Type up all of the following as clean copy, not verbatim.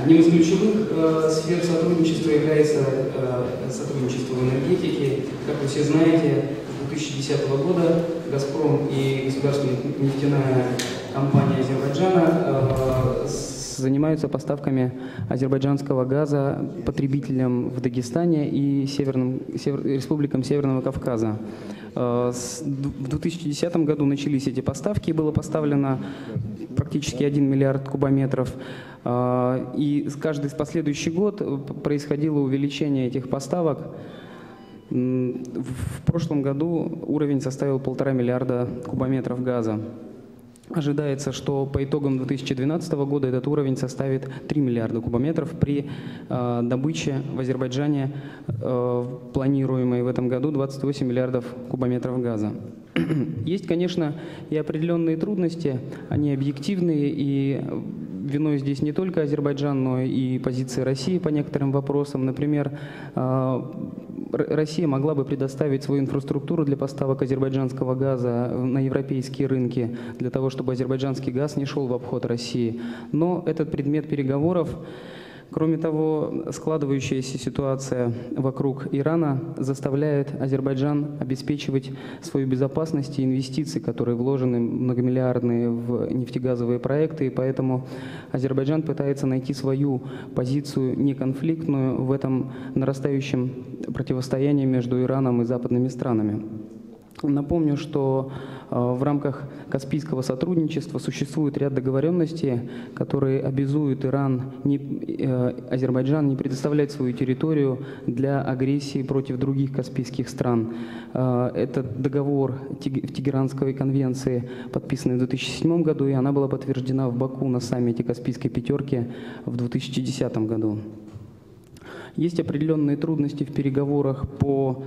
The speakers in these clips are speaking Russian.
Одним из ключевых сфер сотрудничества является сотрудничество в энергетике. Как вы все знаете, с 2010 года «Газпром» и государственная нефтяная компания Азербайджана занимаются поставками азербайджанского газа потребителям в Дагестане и республикам Северного Кавказа. В 2010 году начались эти поставки, было поставлено практически 1 миллиард кубометров. И каждый последующий год происходило увеличение этих поставок. В прошлом году уровень составил 1,5 миллиарда кубометров газа. Ожидается, что по итогам 2012 года этот уровень составит 3 миллиарда кубометров при добыче в Азербайджане, планируемой в этом году, 28 миллиардов кубометров газа. Есть, конечно, и определенные трудности, они объективные, и виной здесь не только Азербайджан, но и позиции России по некоторым вопросам. Например, Россия могла бы предоставить свою инфраструктуру для поставок азербайджанского газа на европейские рынки, для того, чтобы азербайджанский газ не шел в обход России. Но этот предмет переговоров. Кроме того, складывающаяся ситуация вокруг Ирана заставляет Азербайджан обеспечивать свою безопасность и инвестиции, которые вложены многомиллиардные в нефтегазовые проекты, и поэтому Азербайджан пытается найти свою позицию неконфликтную в этом нарастающем противостоянии между Ираном и западными странами. Напомню, что в рамках Каспийского сотрудничества существует ряд договоренностей, которые обязуют Азербайджан не предоставлять свою территорию для агрессии против других каспийских стран. Этот договор Тегеранской конвенции подписан в 2007 году, и она была подтверждена в Баку на саммите Каспийской пятерки в 2010 году. Есть определенные трудности в переговорах по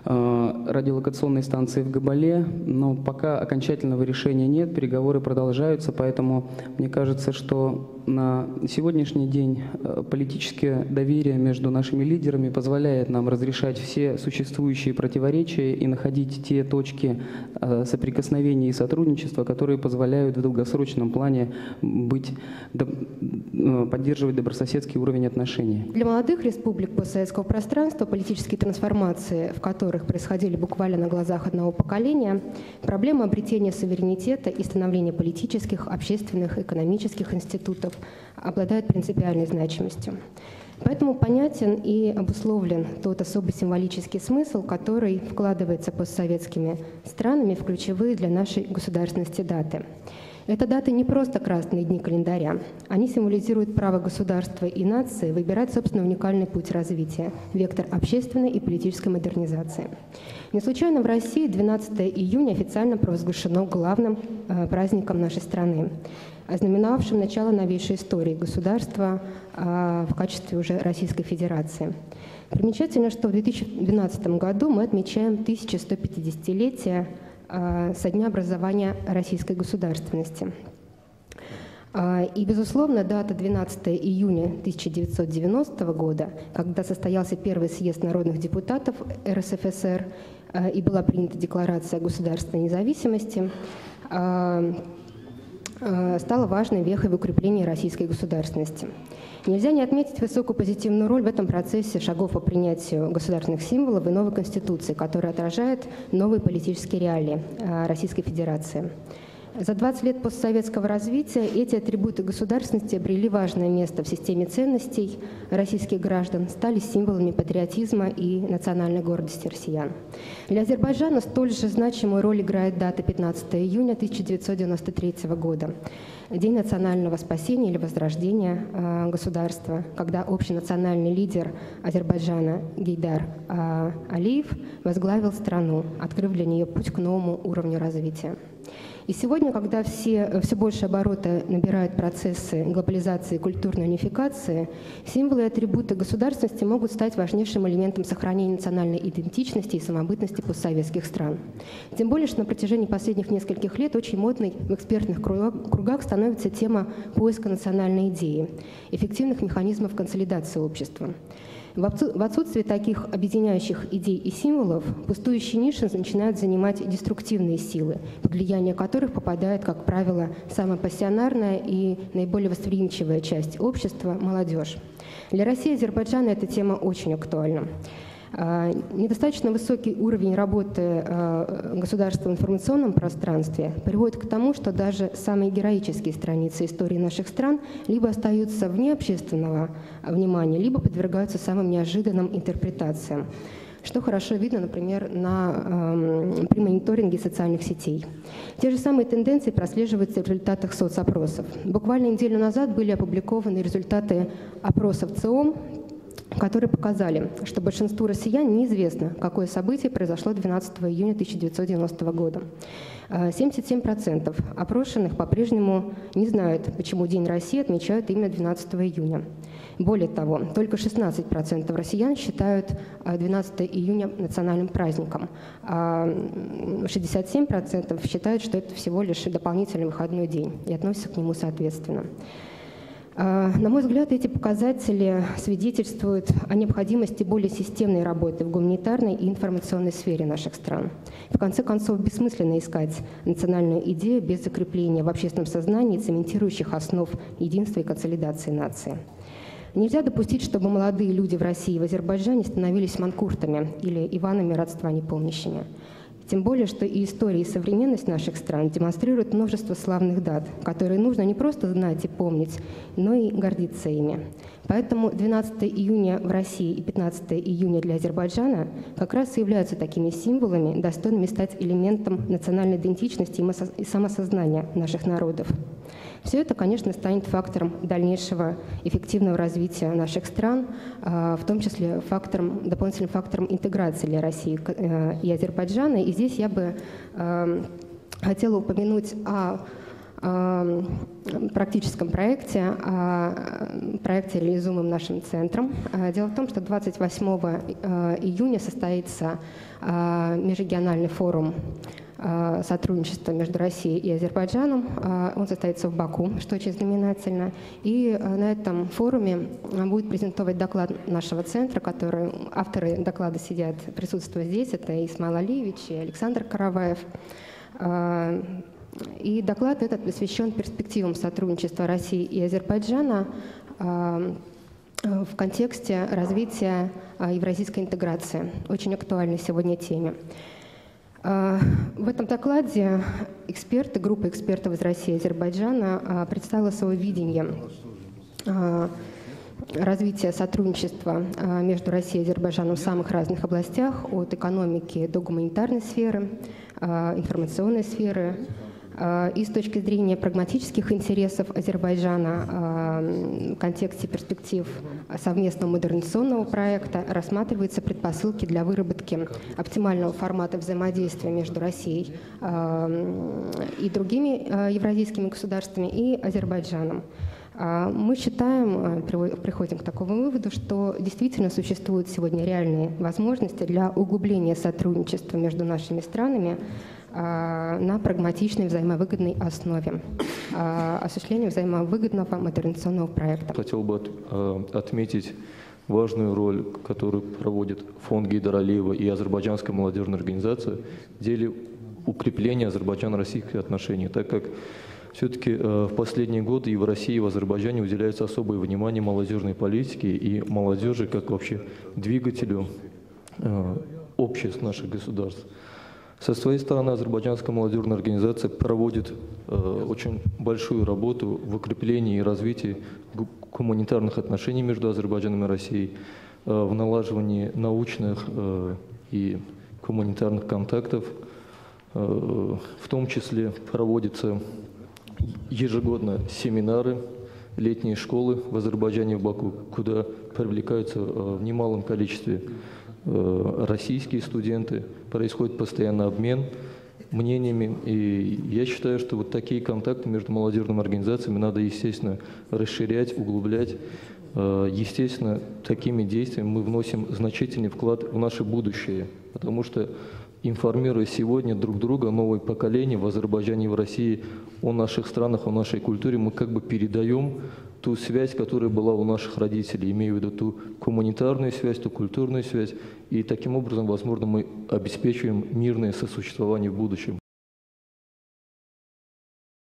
радиолокационной станции в Габале, но пока окончательного решения нет, переговоры продолжаются, поэтому мне кажется, что на сегодняшний день политическое доверие между нашими лидерами позволяет нам разрешать все существующие противоречия и находить те точки соприкосновения и сотрудничества, которые позволяют в долгосрочном плане поддерживать добрососедский уровень отношений. Для молодых республик постсоветского пространства политические трансформации, в которых происходили буквально на глазах одного поколения, проблема обретения суверенитета и становления политических, общественных, экономических институтов обладают принципиальной значимостью. Поэтому понятен и обусловлен тот особый символический смысл, который вкладывается постсоветскими странами в ключевые для нашей государственности даты. Это даты не просто красные дни календаря. Они символизируют право государства и нации выбирать собственный уникальный путь развития, вектор общественной и политической модернизации. Не случайно в России 12 июня официально провозглашено главным праздником нашей страны, ознаменовавшим начало новейшей истории государства в качестве уже Российской Федерации. Примечательно, что в 2012 году мы отмечаем 1150-летие со дня образования российской государственности. И, безусловно, дата 12 июня 1990 года, когда состоялся первый съезд народных депутатов РСФСР и была принята Декларация о государственной независимости, стала важной вехой в укреплении российской государственности. Нельзя не отметить высокую позитивную роль в этом процессе шагов по принятию государственных символов и новой Конституции, которая отражает новые политические реалии Российской Федерации. За 20 лет постсоветского развития эти атрибуты государственности обрели важное место в системе ценностей российских граждан, стали символами патриотизма и национальной гордости россиян. Для Азербайджана столь же значимую роль играет дата 15 июня 1993 года, День национального спасения или возрождения государства, когда общенациональный лидер Азербайджана Гейдар Алиев возглавил страну, открыв для нее путь к новому уровню развития. И сегодня, когда все больше оборота набирают процессы глобализации и культурной унификации, символы и атрибуты государственности могут стать важнейшим элементом сохранения национальной идентичности и самобытности постсоветских стран. Тем более, что на протяжении последних нескольких лет очень модной в экспертных кругах становится тема поиска национальной идеи, эффективных механизмов консолидации общества. В отсутствие таких объединяющих идей и символов пустующие ниши начинают занимать деструктивные силы, под влияние которых попадает, как правило, самая пассионарная и наиболее восприимчивая часть общества – молодежь. Для России и Азербайджана эта тема очень актуальна. Недостаточно высокий уровень работы государства в информационном пространстве приводит к тому, что даже самые героические страницы истории наших стран либо остаются вне общественного внимания, либо подвергаются самым неожиданным интерпретациям, что хорошо видно, например, при мониторинге социальных сетей. Те же самые тенденции прослеживаются в результатах соцопросов. Буквально неделю назад были опубликованы результаты опросов ЦИОМ, которые показали, что большинству россиян неизвестно, какое событие произошло 12 июня 1990 года. 77% опрошенных по-прежнему не знают, почему День России отмечают именно 12 июня. Более того, только 16% россиян считают 12 июня национальным праздником, а 67% считают, что это всего лишь дополнительный выходной день и относятся к нему соответственно. На мой взгляд, эти показатели свидетельствуют о необходимости более системной работы в гуманитарной и информационной сфере наших стран. В конце концов, бессмысленно искать национальную идею без закрепления в общественном сознании цементирующих основ единства и консолидации нации. Нельзя допустить, чтобы молодые люди в России и в Азербайджане становились манкуртами или Иванами родства непомнящими. Тем более, что и история, и современность наших стран демонстрируют множество славных дат, которые нужно не просто знать и помнить, но и гордиться ими. Поэтому 12 июня в России и 15 июня для Азербайджана как раз и являются такими символами, достойными стать элементом национальной идентичности и самосознания наших народов. Все это, конечно, станет фактором дальнейшего эффективного развития наших стран, в том числе дополнительным фактором интеграции для России и Азербайджана. И здесь я бы хотела упомянуть о практическом проекте, реализуемом нашим центром. Дело в том, что 28 июня состоится межрегиональный форум сотрудничества между Россией и Азербайджаном. Он состоится в Баку, что очень знаменательно. И на этом форуме будет презентовать доклад нашего центра, который авторы доклада присутствуют здесь. Это Исмаил Алиевич и Александр Караваев. И доклад этот посвящен перспективам сотрудничества России и Азербайджана в контексте развития евразийской интеграции. Очень актуальной сегодня теме. В этом докладе группа экспертов из России и Азербайджана представила свое видение развития сотрудничества между Россией и Азербайджаном в самых разных областях, от экономики до гуманитарной сферы, информационной сферы. И с точки зрения прагматических интересов Азербайджана в контексте перспектив совместного модернизационного проекта рассматриваются предпосылки для выработки оптимального формата взаимодействия между Россией и другими евразийскими государствами и Азербайджаном. Мы приходим к такому выводу, что действительно существуют сегодня реальные возможности для углубления сотрудничества между нашими странами на прагматичной взаимовыгодной основе, осуществления взаимовыгодного модернизационного проекта. Хотел бы отметить важную роль, которую проводит фонд Гейдара Алиева и Азербайджанская молодежная организация в деле укрепления азербайджано-российских отношений, так как все-таки в последние годы и в России, и в Азербайджане уделяется особое внимание молодежной политике и молодежи как вообще двигателю обществ наших государств. Со своей стороны, Азербайджанская молодежная организация проводит очень большую работу в укреплении и развитии гуманитарных отношений между Азербайджаном и Россией, в налаживании научных и гуманитарных контактов. В том числе проводятся ежегодно семинары, летние школы в Азербайджане, в Баку, куда привлекаются в немалом количестве российские студенты, происходит постоянно обмен мнениями. И я считаю, что вот такие контакты между молодежными организациями надо, естественно, расширять, углублять. Естественно, такими действиями мы вносим значительный вклад в наше будущее, потому что информируя сегодня друг друга, новое поколение в Азербайджане и в России о наших странах, о нашей культуре, мы как бы передаем ту связь, которая была у наших родителей, имею в виду ту гуманитарную связь, ту культурную связь, и таким образом, возможно, мы обеспечиваем мирное сосуществование в будущем.